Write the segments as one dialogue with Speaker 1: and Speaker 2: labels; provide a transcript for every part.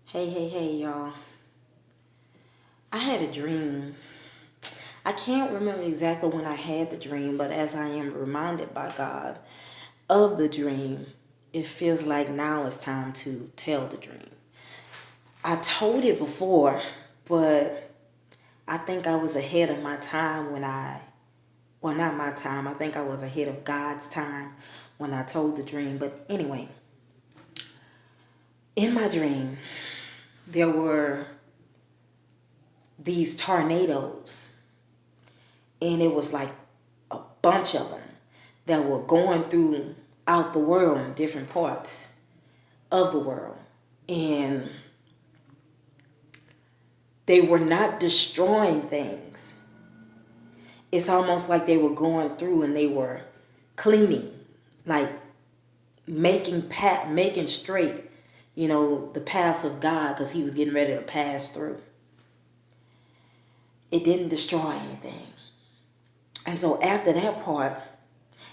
Speaker 1: Hey, y'all. I had a dream. I can't remember exactly when I had the dream, but as I am reminded by God of the dream, it feels like now it's time to tell the dream. I told it before, but I think I was ahead of my time well, not my time, I think I was ahead of God's time when I told the dream. But anyway, in my dream, there were these tornadoes, and it was like a bunch of them that were going throughout the world in different parts of the world. And they were not destroying things. It's almost like they were going through and they were cleaning, like making straight, the paths of God, because he was getting ready to pass through. It didn't destroy anything. And so after that part,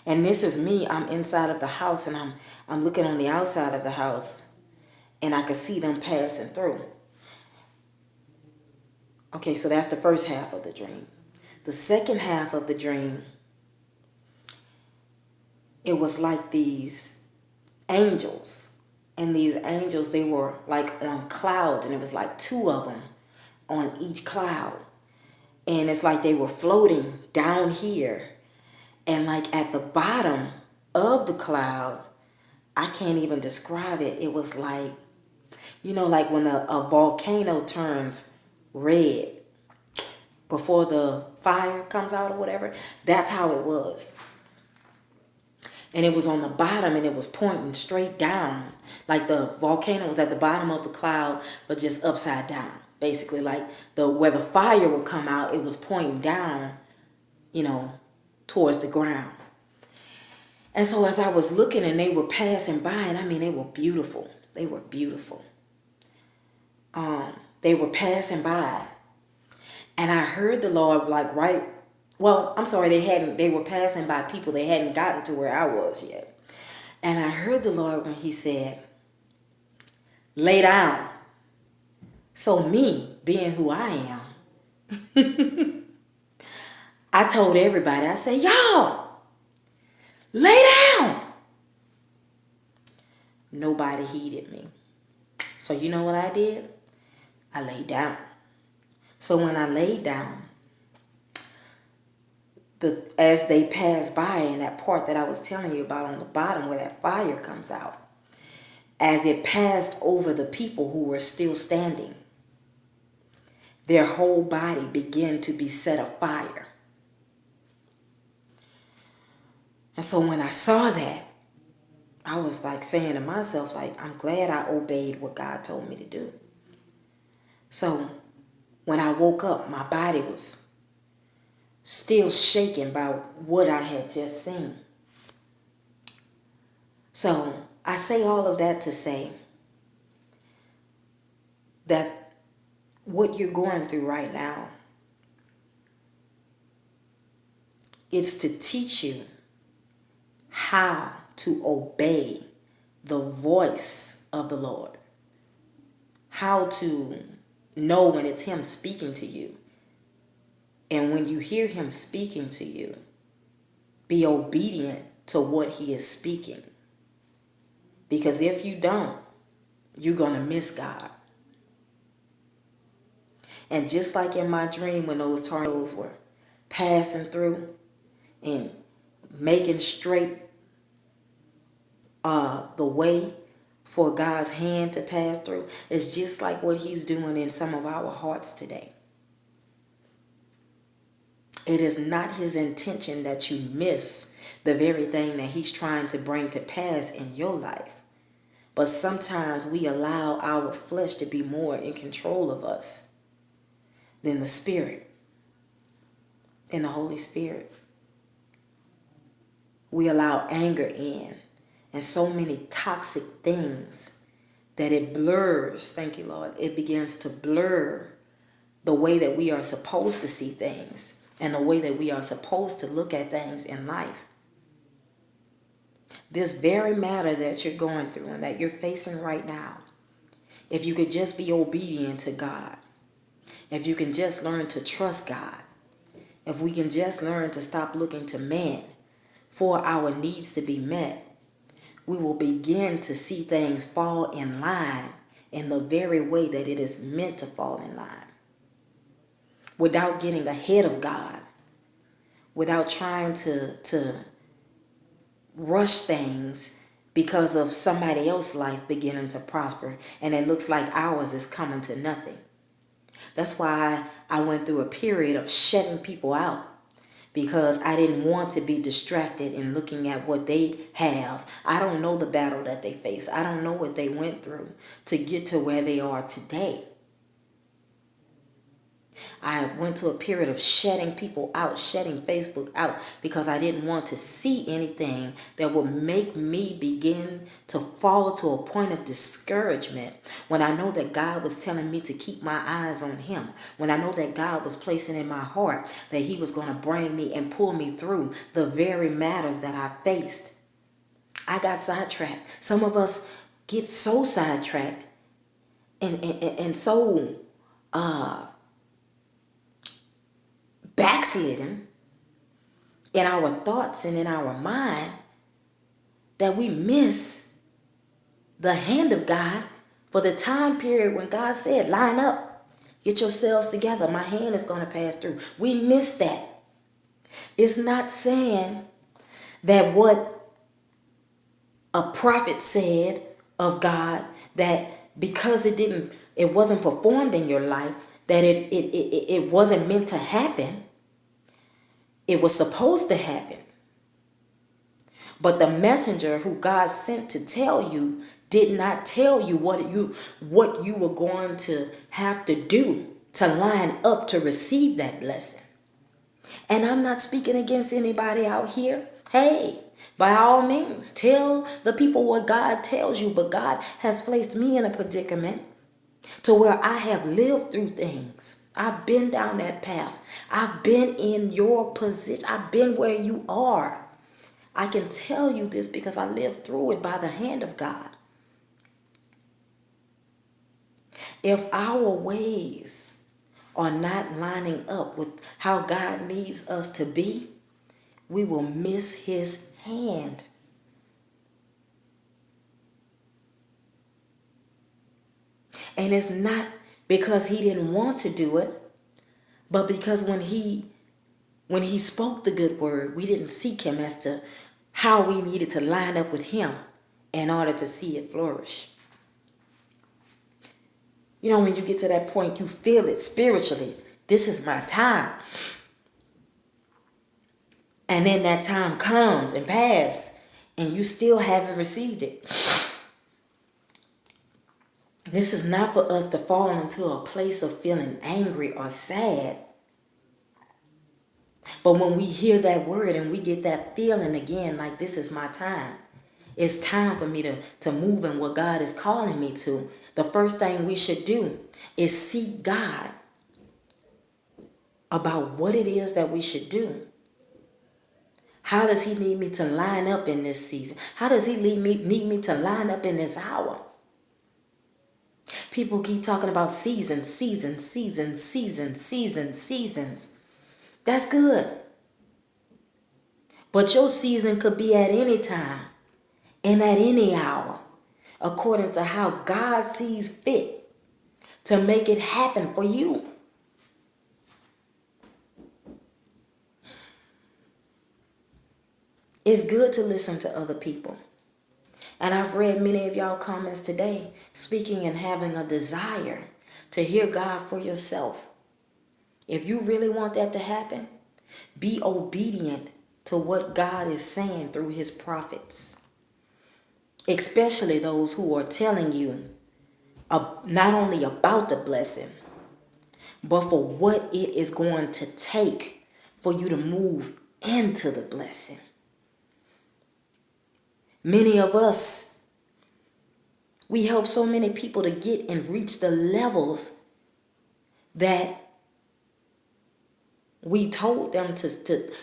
Speaker 1: and this is me, I'm inside of the house and I'm looking on the outside of the house and I could see them passing through. Okay, so that's the first half of the dream. The second half of the dream, it was like these angels. And these angels, they were like on clouds, and it was like two of them on each cloud. And it's like they were floating down here. And like at the bottom of the cloud, I can't even describe it. It was like, like when a volcano turns red before the fire comes out or whatever. That's how it was. And it was on the bottom and it was pointing straight down. Like the volcano was at the bottom of the cloud, but just upside down. Basically, like where the fire would come out, it was pointing down, towards the ground. And so as I was looking and they were passing by, and I mean they were beautiful. They were beautiful. They were passing by. And I heard the Lord they were passing by people. They hadn't gotten to where I was yet. And I heard the Lord when he said, lay down. So me, being who I am, I told everybody, I said, y'all, lay down. Nobody heeded me. So you know what I did? I laid down. So when I laid down, as they passed by in that part that I was telling you about on the bottom where that fire comes out, as it passed over the people who were still standing, their whole body began to be set afire. And so when I saw that, I was like saying to myself, like, I'm glad I obeyed what God told me to do. So when I woke up, my body was still shaken by what I had just seen. So I say all of that to say that what you're going through right now, it's to teach you how to obey the voice of the Lord. How to know when it's him speaking to you. And when you hear him speaking to you, be obedient to what he is speaking. Because if you don't, you're going to miss God. And just like in my dream when those tornadoes were passing through and making straight the way for God's hand to pass through, it's just like what he's doing in some of our hearts today. It is not his intention that you miss the very thing that he's trying to bring to pass in your life. But sometimes we allow our flesh to be more in control of us than the Spirit, in the Holy Spirit. We allow anger in and so many toxic things that it blurs, thank you, Lord, it begins to blur the way that we are supposed to see things and the way that we are supposed to look at things in life. This very matter that you're going through and that you're facing right now, If you could just be obedient to God, if you can just learn to trust God, if we can just learn to stop looking to man for our needs to be met, we will begin to see things fall in line in the very way that it is meant to fall in line. Without getting ahead of God, without trying to rush things because of somebody else's life beginning to prosper and it looks like ours is coming to nothing. That's why I went through a period of shutting people out, because I didn't want to be distracted in looking at what they have. I don't know the battle that they face. I don't know what they went through to get to where they are today. I went to a period of shutting people out, shutting Facebook out, because I didn't want to see anything that would make me begin to fall to a point of discouragement when I know that God was telling me to keep my eyes on him, when I know that God was placing in my heart that he was going to bring me and pull me through the very matters that I faced. I got sidetracked. Some of us get so sidetracked and so backslidden in our thoughts and in our mind that we miss the hand of God for the time period when God said, line up, get yourselves together, my hand is going to pass through. We miss that. It's not saying that what a prophet said of God, that because it wasn't performed in your life, that it wasn't meant to happen. It was supposed to happen. But the messenger who God sent to tell you did not tell you what you were going to have to do to line up to receive that blessing. And I'm not speaking against anybody out here. Hey, by all means, tell the people what God tells you. But God has placed me in a predicament to where I have lived through things. I've been down that path. I've been in your position. I've been where you are. I can tell you this because I lived through it by the hand of God. If our ways are not lining up with how God needs us to be, we will miss his hand. And it's not because he didn't want to do it, but because when he spoke the good word, we didn't seek him as to how we needed to line up with him in order to see it flourish. You know, when you get to that point, you feel it spiritually. This is my time. And then that time comes and passes, and you still haven't received it. This is not for us to fall into a place of feeling angry or sad. But when we hear that word and we get that feeling again, like this is my time, it's time for me to move in what God is calling me to, the first thing we should do is seek God about what it is that we should do. How does he need me to line up in this season? How does he need me to line up in this hour? People keep talking about seasons. That's good. But your season could be at any time and at any hour, according to how God sees fit to make it happen for you. It's good to listen to other people. And I've read many of y'all comments today speaking and having a desire to hear God for yourself. If you really want that to happen, be obedient to what God is saying through his prophets. Especially those who are telling you not only about the blessing, but for what it is going to take for you to move into the blessing. Many of us, we help so many people to get and reach the levels that We told them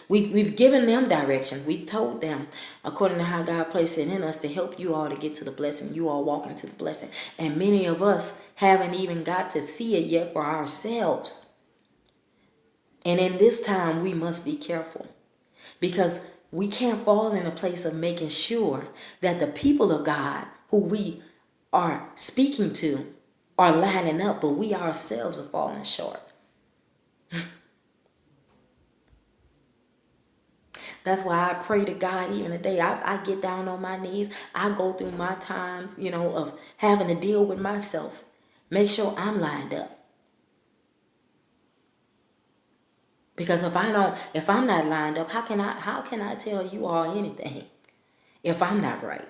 Speaker 1: we've given them direction. We told them according to how God placed it in us to help you all to get to the blessing. You all walk into the blessing. And many of us haven't even got to see it yet for ourselves. And in this time, we must be careful because we can't fall in a place of making sure that the people of God who we are speaking to are lining up, but we ourselves are falling short. That's why I pray to God even today. I get down on my knees. I go through my times, of having to deal with myself. Make sure I'm lined up. Because if I'm not lined up, how can I tell you all anything if I'm not right?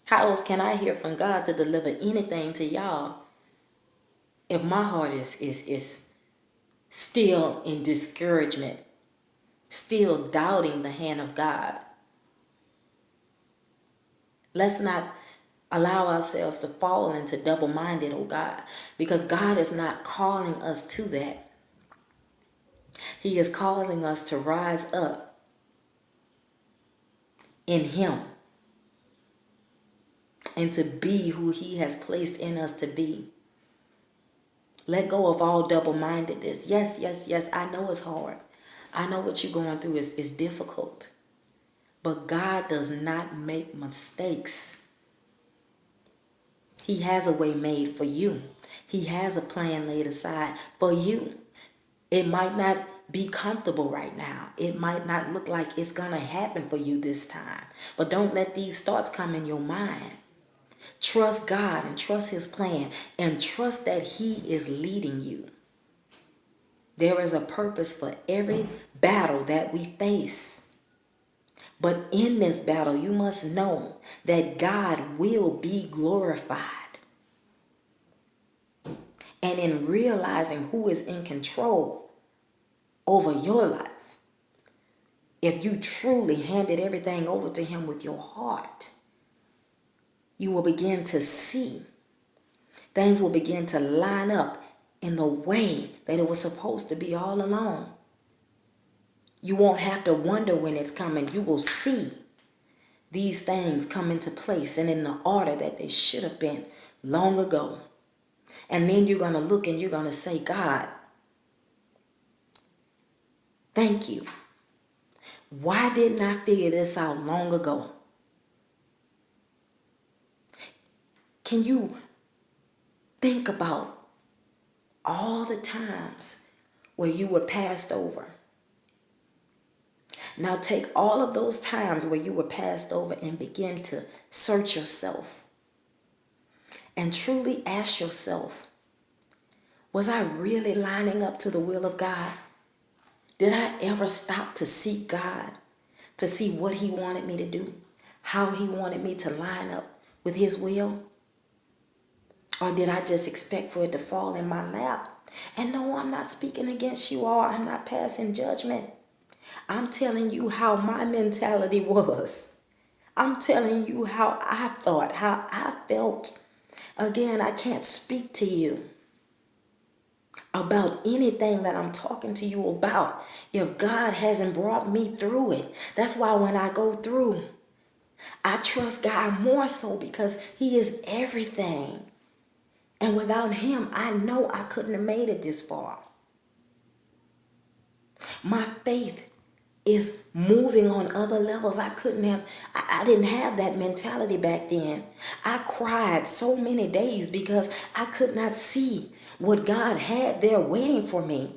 Speaker 1: How else can I hear from God to deliver anything to y'all if my heart is still in discouragement, still doubting the hand of God? Let's not allow ourselves to fall into double-minded, oh God, because God is not calling us to that. He is calling us to rise up in Him and to be who He has placed in us to be. Let go of all double-mindedness. Yes, I know it's hard. I know what you're going through is difficult. But God does not make mistakes. He has a way made for you. He has a plan laid aside for you. It might not be comfortable right now. It might not look like it's going to happen for you this time. But don't let these thoughts come in your mind. Trust God and trust His plan and trust that He is leading you. There is a purpose for every battle that we face. But in this battle, you must know that God will be glorified. And in realizing who is in control over your life, if you truly handed everything over to Him with your heart, you will begin to see. Things will begin to line up in the way that it was supposed to be all along. You won't have to wonder when it's coming. You will see these things come into place and in the order that they should have been long ago. And then you're going to look and you're going to say, God, thank you. Why didn't I figure this out long ago? Can you think about all the times where you were passed over? Now take all of those times where you were passed over and begin to search yourself and truly ask yourself, was I really lining up to the will of God? Did I ever stop to seek God, to see what He wanted me to do, how He wanted me to line up with His will? Or did I just expect for it to fall in my lap? And no, I'm not speaking against you all. I'm not passing judgment. I'm telling you how my mentality was. I'm telling you how I thought, how I felt. Again, I can't speak to you about anything that I'm talking to you about if God hasn't brought me through it. That's why when I go through, I trust God more so because He is everything. And without Him, I know I couldn't have made it this far. My faith is moving on other levels. I didn't have that mentality back then. I cried so many days because I could not see what God had there waiting for me.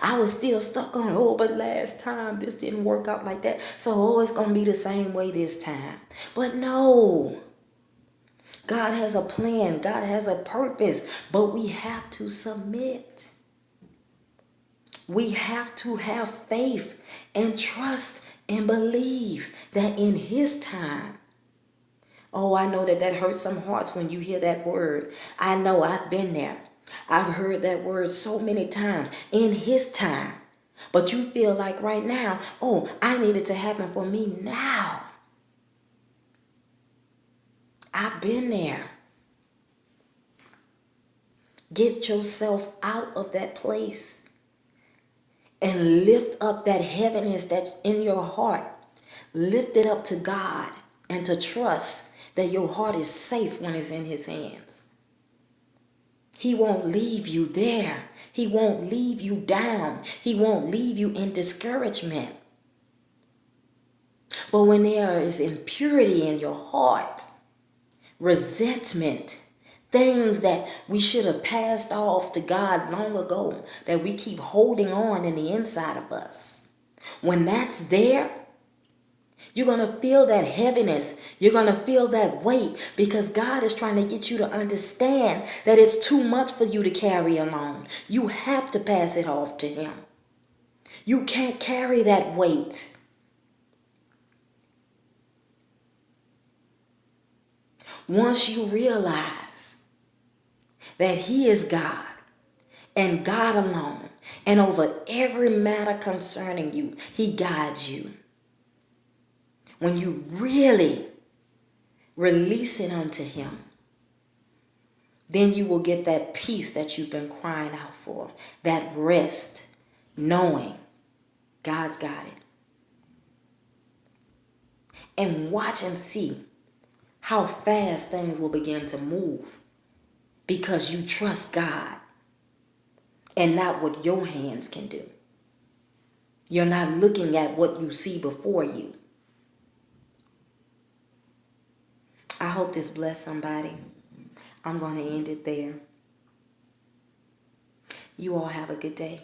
Speaker 1: I was still stuck on, but last time this didn't work out like that. So, it's going to be the same way this time. But no. God has a plan. God has a purpose. But we have to submit. We have to have faith and trust and believe that in His time. Oh, I know that hurts some hearts when you hear that word. I know, I've been there. I've heard that word so many times. In His time. But you feel like right now, I need it to happen for me now. I've been there. Get yourself out of that place and lift up that heaviness that's in your heart. Lift it up to God and to trust that your heart is safe when it's in His hands. He won't leave you there. He won't leave you down. He won't leave you in discouragement. But when there is impurity in your heart, resentment, things that we should have passed off to God long ago, that we keep holding on in the inside of us, when that's there, you're going to feel that heaviness. You're going to feel that weight, because God is trying to get you to understand that it's too much for you to carry alone. You have to pass it off to Him. You can't carry that weight. Once you realize that He is God and God alone, and over every matter concerning you, He guides you. When you really release it unto Him, then you will get that peace that you've been crying out for, that rest, knowing God's got it. And watch and see how fast things will begin to move, because you trust God and not what your hands can do. You're not looking at what you see before you. I hope this blessed somebody. I'm going to end it there. You all have a good day.